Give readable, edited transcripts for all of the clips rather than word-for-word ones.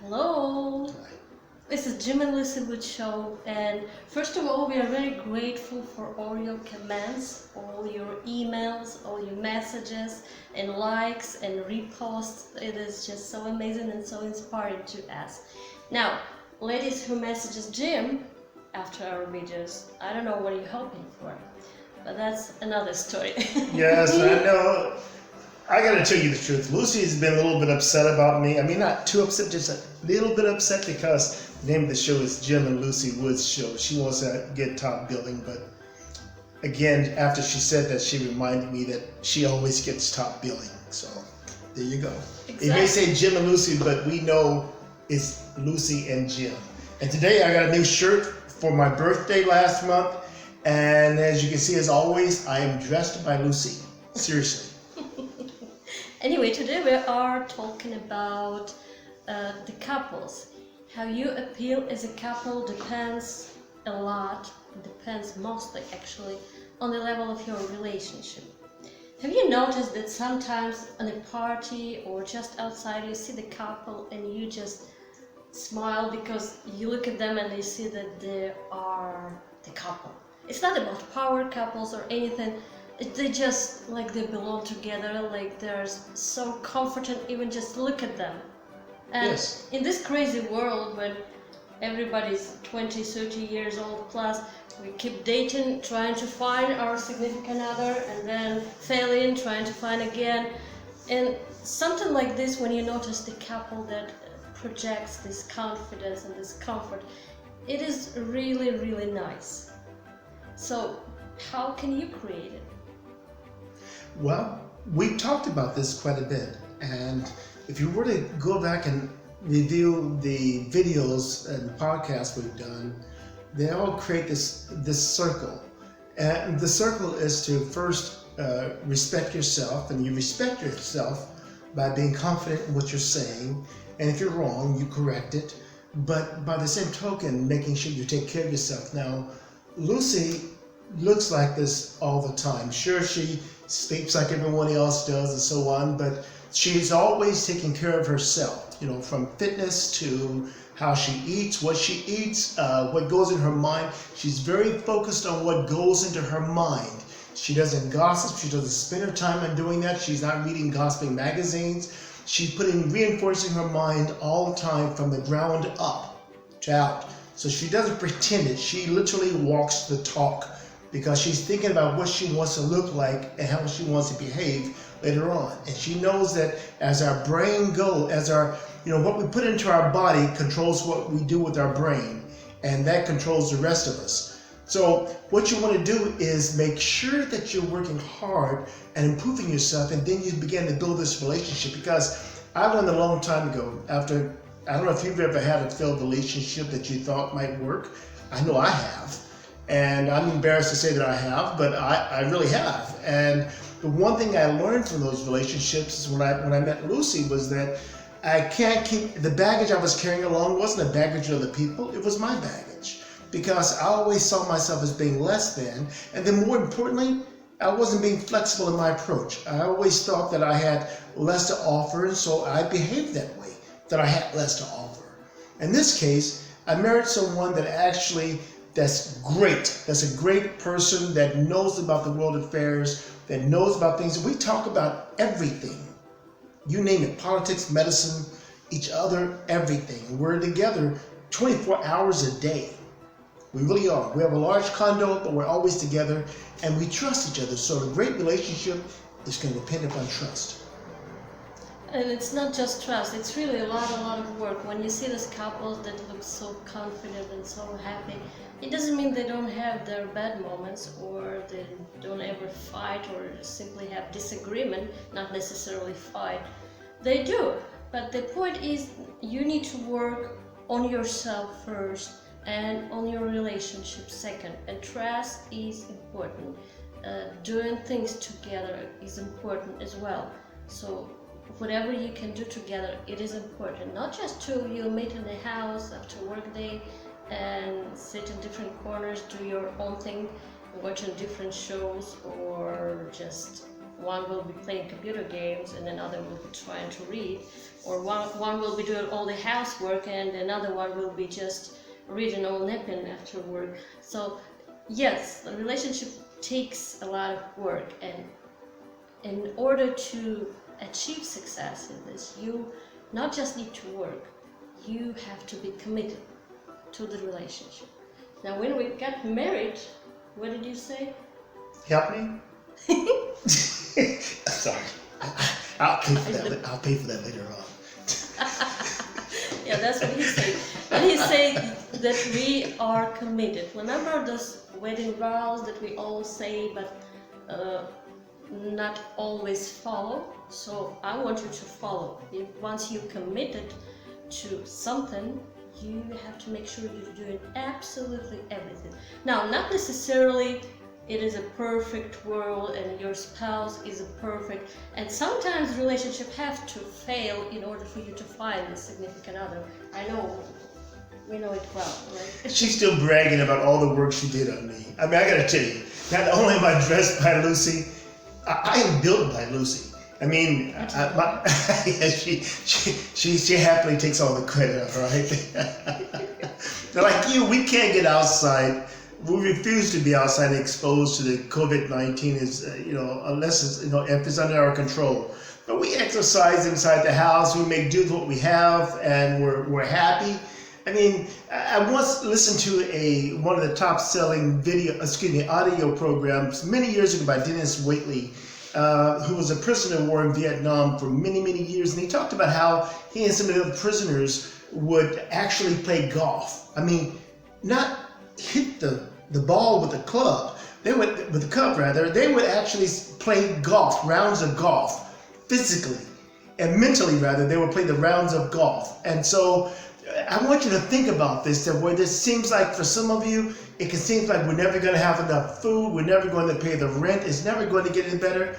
Hello, this is Jim and Lucy Wood Show, and first of all, we are very grateful for all your comments, all your emails, all your messages, and likes and reposts. It is just so amazing and so inspiring to us. Now, ladies who messages Jim after our videos, I don't know what you're hoping for, but that's another story. Yes, I know. I gotta tell you the truth. Lucy has been a little bit upset about me. I mean, not too upset, just a little bit upset because the name of the show is Jim and Lucy Woods Show. She wants to get top billing, but again, after she said that, she reminded me that she always gets top billing. So there you go. Exactly. It may say Jim and Lucy, but we know it's Lucy and Jim. And today I got a new shirt for my birthday last month, and as you can see, as always, I am dressed by Lucy. Seriously. Anyway, today we are talking about the couples. How you appeal as a couple depends a lot, depends mostly actually, on the level of your relationship. Have you noticed that sometimes on a party or just outside you see the couple and you just smile because you look at them and you see that they are the couple? It's not about power couples or anything. They just like they belong together, like they're so comforting, even just look at them. And Yes. in this crazy world when everybody's 20, 30 years old plus, we keep dating, trying to find our significant other, and then failing, trying to find again. And something like this, when you notice the couple that projects this confidence and this comfort, it is really, really nice. So how can you create it? Well, we've talked about this quite a bit, and if you were to go back and review the videos and podcasts we've done, they all create this circle. And the circle is to first respect yourself, and you respect yourself by being confident in what you're saying, and if you're wrong, you correct it, but by the same token, making sure you take care of yourself. Now, Lucy looks like this all the time. Sure, she sleeps like everyone else does and so on, but she's always taking care of herself, you know, from fitness to how she eats, what she eats, what goes in her mind. She's very focused on what goes into her mind. She doesn't gossip. She doesn't spend her time on doing that. She's not reading gossiping magazines. She's reinforcing her mind all the time from the ground up to out. So she doesn't pretend it. She literally walks the talk, because she's thinking about what she wants to look like and how she wants to behave later on. And she knows that as our brain goes, what we put into our body controls what we do with our brain, and that controls the rest of us. So what you want to do is make sure that you're working hard and improving yourself, and then you begin to build this relationship. Because I learned a long time ago, after, I don't know if you've ever had a failed relationship that you thought might work. I know I have. And I'm embarrassed to say that I have, but I really have. And the one thing I learned from those relationships is when I met Lucy was that I can't keep, the baggage I was carrying along wasn't the baggage of the people, it was my baggage. Because I always saw myself as being less than, and then more importantly, I wasn't being flexible in my approach. I always thought that I had less to offer, and so I behaved that way, that I had less to offer. In this case, I married someone that's great. That's a great person that knows about the world affairs, that knows about things. We talk about everything. You name it, politics, medicine, each other, everything. We're together 24 hours a day. We really are. We have a large condo, but we're always together, and we trust each other. So a great relationship is going to depend upon trust. And it's not just trust, it's really a lot of work. When you see these couples that look so confident and so happy, it doesn't mean they don't have their bad moments, or they don't ever fight, or simply have disagreement, not necessarily fight. They do, but the point is you need to work on yourself first and on your relationship second. And trust is important. Doing things together is important as well. So whatever you can do together, it is important. Not just you meet in the house after work day and sit in different corners, do your own thing, watching different shows, or just one will be playing computer games and another will be trying to read, or one will be doing all the housework and another one will be just reading or napping after work. So yes, the relationship takes a lot of work, and in order to achieve success in this, you not just need to work, you have to be committed to the relationship. Now, when we got married, what did you say? Help me? Sorry. I'll pay for that later on. Yeah, that's what he said. And he said that we are committed. Remember those wedding vows that we all say, but not always follow? So I want you to follow. Once you committed to something, you have to make sure you're doing absolutely everything. Now, not necessarily it is a perfect world and your spouse is a perfect, and sometimes relationships have to fail in order for you to find a significant other. I know, we know it well, right? She's still bragging about all the work she did on me. I mean, I gotta tell you, not only am I dressed by Lucy, I am built by Lucy. I mean, yeah, she happily takes all the credit, all right? Like you, we can't get outside. We refuse to be outside and exposed to the COVID-19, unless it's, if it's under our control. But we exercise inside the house. We make do with what we have, and we're happy. I mean, I once listened to one of the top-selling audio programs many years ago by Dennis Waitley, who was a prisoner of war in Vietnam for many, many years. And he talked about how he and some of the other prisoners would actually play golf. I mean, not hit the ball with a club. They would, with a cup rather, they would actually play golf, rounds of golf, physically. And mentally rather, they would play the rounds of golf. And so I want you to think about this, that where this seems like for some of you, it can seem like we're never going to have enough food, we're never going to pay the rent, it's never going to get any better.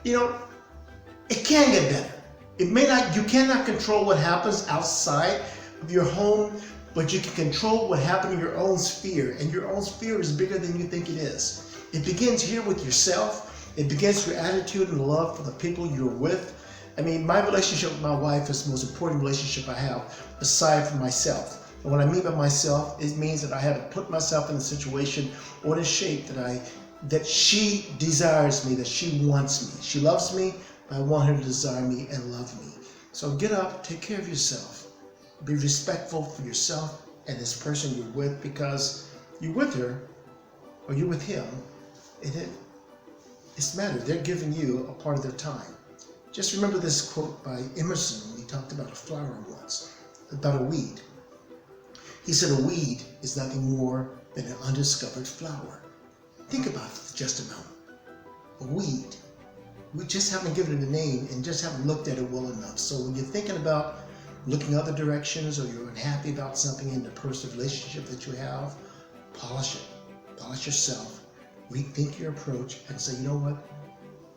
It can get better. It may not, you cannot control what happens outside of your home, but you can control what happens in your own sphere, and your own sphere is bigger than you think it is. It begins here with yourself. It begins with your attitude and love for the people you're with. I mean, my relationship with my wife is the most important relationship I have, aside from myself. And what I mean by myself, it means that I had to put myself in a situation or in a shape that she desires me, that she wants me. She loves me, but I want her to desire me and love me. So get up, take care of yourself. Be respectful for yourself and this person you're with, because you're with her or you're with him, it's matter. They're giving you a part of their time. Just remember this quote by Emerson when he talked about a flower once, about a weed. He said a weed is nothing more than an undiscovered flower. Think about it just a moment. A weed. We just haven't given it a name and just haven't looked at it well enough. So when you're thinking about looking other directions, or you're unhappy about something in the personal relationship that you have, polish it. Polish yourself. Rethink your approach and say, you know what?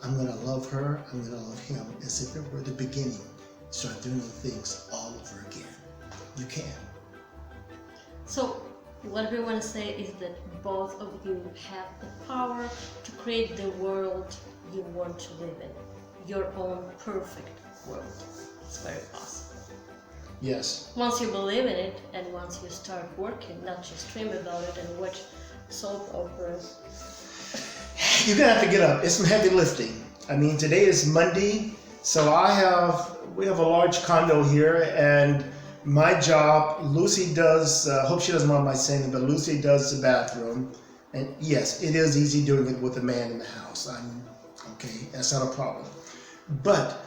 I'm going to love her, I'm going to love him as if it were the beginning. Start doing the things all over again. You can. So what we want to say is that both of you have the power to create the world you want to live in. Your own perfect world. It's very possible. Yes. Once you believe in it, and once you start working, not just dream about it and watch soap operas. You're going to have to get up. It's some heavy lifting. I mean, today is Monday, so we have a large condo here, and my job, Lucy does, hope she doesn't mind my saying it, but Lucy does the bathroom. And yes, it is easy doing it with a man in the house. Okay, that's not a problem. But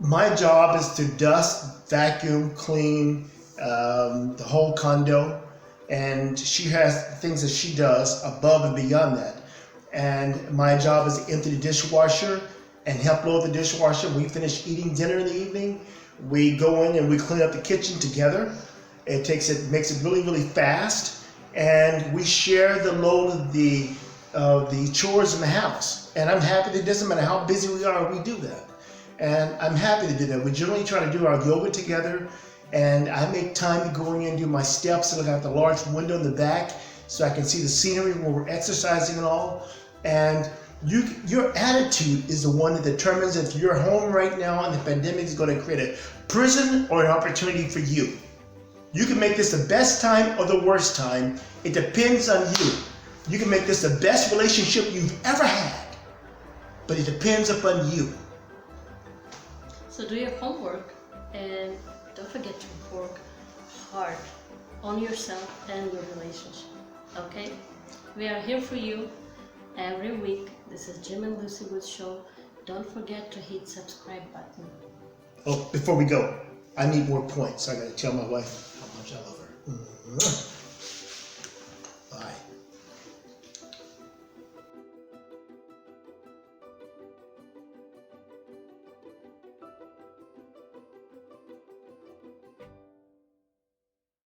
my job is to dust, vacuum, clean the whole condo, and she has things that she does above and beyond that. And my job is to empty the dishwasher and help load the dishwasher. We finish eating dinner in the evening. We go in and we clean up the kitchen together. It makes it really, really fast, and we share the load of the chores in the house. And I'm happy that it doesn't matter how busy we are, we do that. And I'm happy to do that. We generally try to do our yoga together, and I make time to go in and do my steps and look out the large window in the back so I can see the scenery when we're exercising and all. And Your attitude is the one that determines if you're home right now and the pandemic is going to create a prison or an opportunity for you. You can make this the best time or the worst time. It depends on you. You can make this the best relationship you've ever had, but it depends upon you. So do your homework and don't forget to work hard on yourself and your relationship. Okay? We are here for you every week. This is Jim and Lucy Wood Show. Don't forget to hit subscribe button. Oh, before we go, I need more points. I gotta tell my wife how much I love her.